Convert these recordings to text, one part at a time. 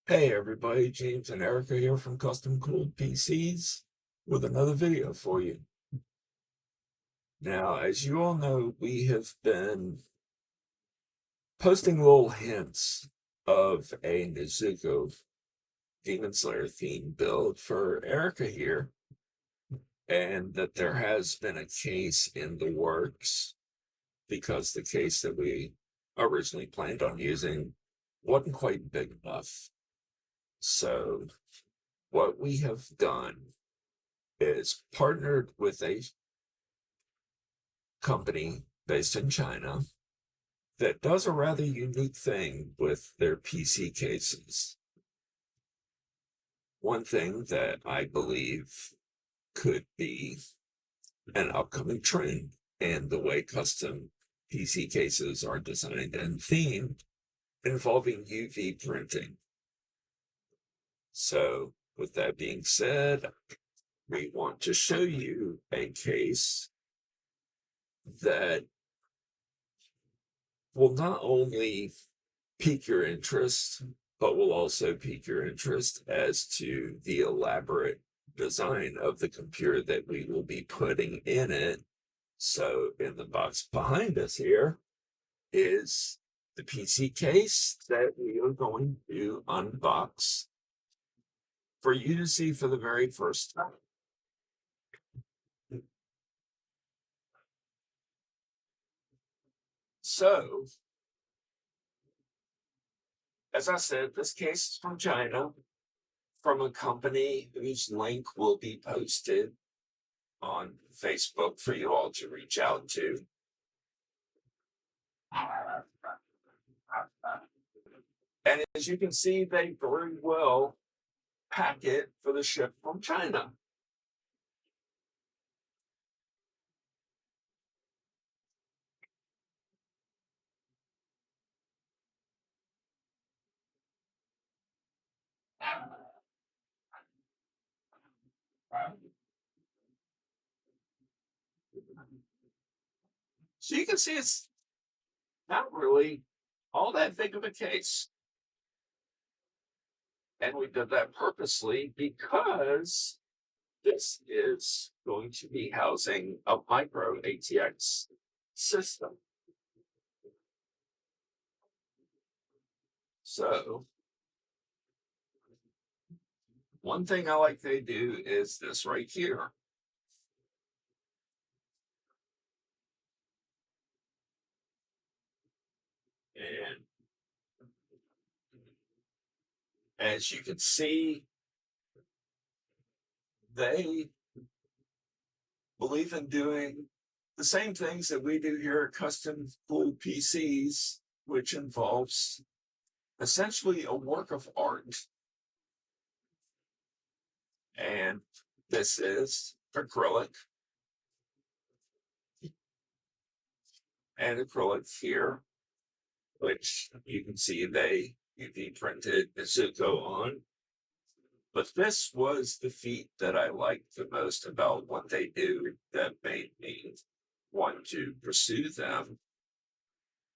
Hey everybody, James and Erica here from Custom Cooled PCs with another video for you. Now, as you all know, we have been posting little hints of a Nezuko Demon Slayer theme build for Erica here, and that there has been a case in the works because the case that we originally planned on using wasn't quite big enough. So what we have done is partnered with a company based in China that does a rather unique thing with their PC cases. One thing that I believe could be an upcoming trend in the way custom PC cases are designed and themed involving UV printing. So, with that being said, we want to show you a case that will not only pique your interest, but will also pique your interest as to the elaborate design of the computer that we will be putting in it. So, in the box behind us here is the PC case that we are going to unbox for you to see for the very first time. So, as I said, this case is from China, from a company whose link will be posted on Facebook for you all to reach out to. And as you can see, they very well pack it for the ship from China. So you can see it's not really all that big of a case. And we did that purposely because this is going to be housing a micro ATX system. So one thing I like they do is this right here. And as you can see, they believe in doing the same things that we do here at Custom Cooled PCs, which involves essentially a work of art. And this is acrylic. And acrylic here, which you can see they UV printed Nezuko on. But this was the feat that I liked the most about what they do that made me want to pursue them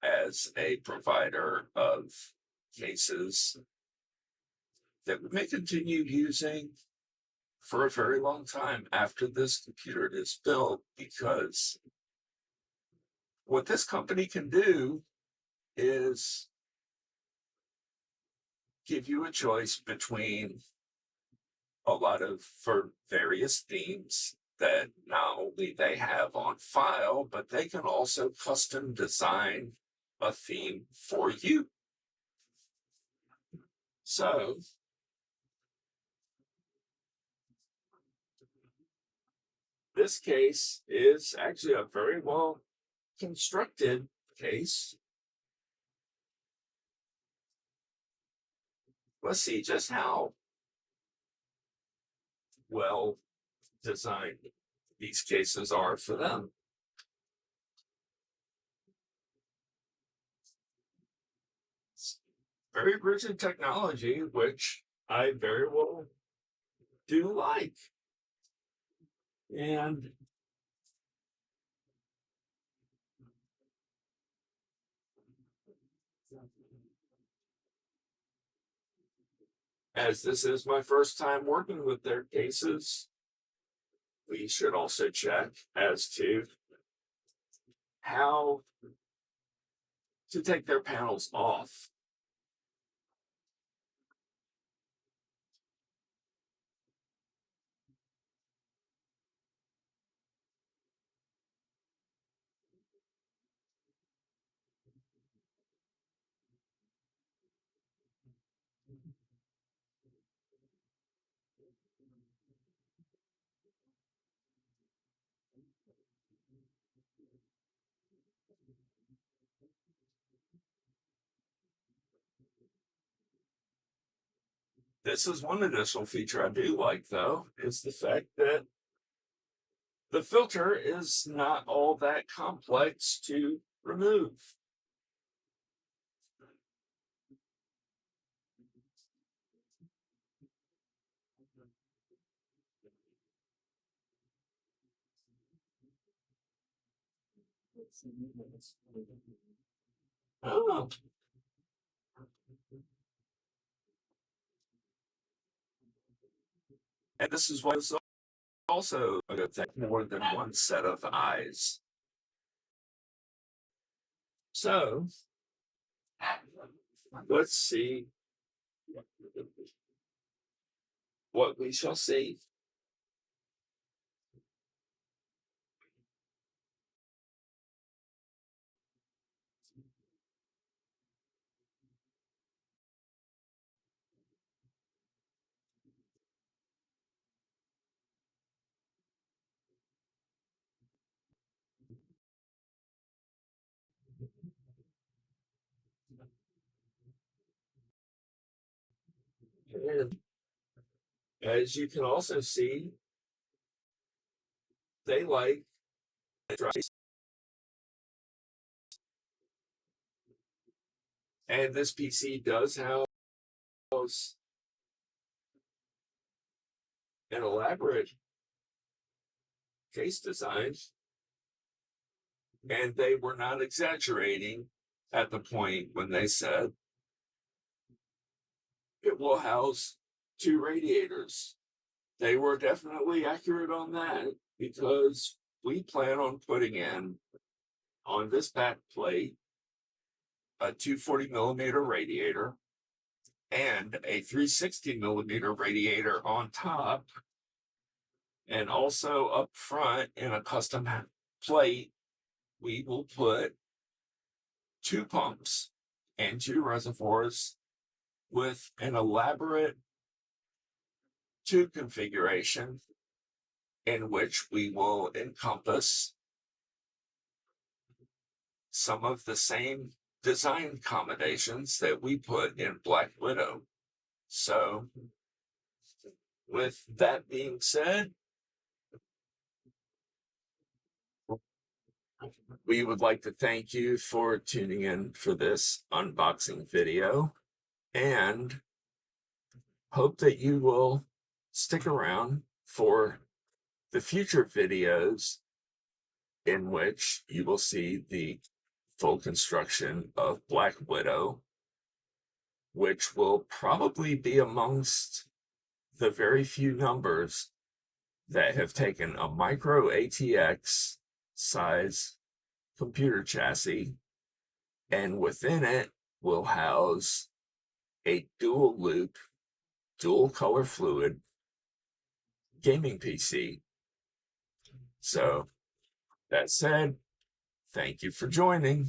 as a provider of cases that we may continue using for a very long time after this computer is built, because what this company can do is give you a choice between a lot of for various themes that not only they have on file, but they can also custom design a theme for you. So this case is actually a very well constructed case. Let's see just how well designed these cases are for them. It's very rigid technology, which I very well do like. And As this is my first time working with their cases, we should also check as to how to take their panels off. This is one additional feature I do like, though, is the fact that the filter is not all that complex to remove. Oh. And this is why it's also a good thing, more than one set of eyes. So let's see what we shall see. And as you can also see, they like dry. And this PC does house an elaborate case design, and they were not exaggerating at the point when they said it will house 2 radiators. They were definitely accurate on that, because we plan on putting in on this back plate a 240 millimeter radiator and a 360 millimeter radiator on top, and also up front in a custom plate we will put 2 pumps and 2 reservoirs with an elaborate tube configuration in which we will encompass some of the same design accommodations that we put in Black Widow. So, with that being said, we would like to thank you for tuning in for this unboxing video, and hope that you will stick around for the future videos in which you will see the full construction of Black Widow, which will probably be amongst the very few numbers that have taken a micro ATX size computer chassis, and within it will house a dual loop, dual color fluid gaming PC. So, that said, thank you for joining.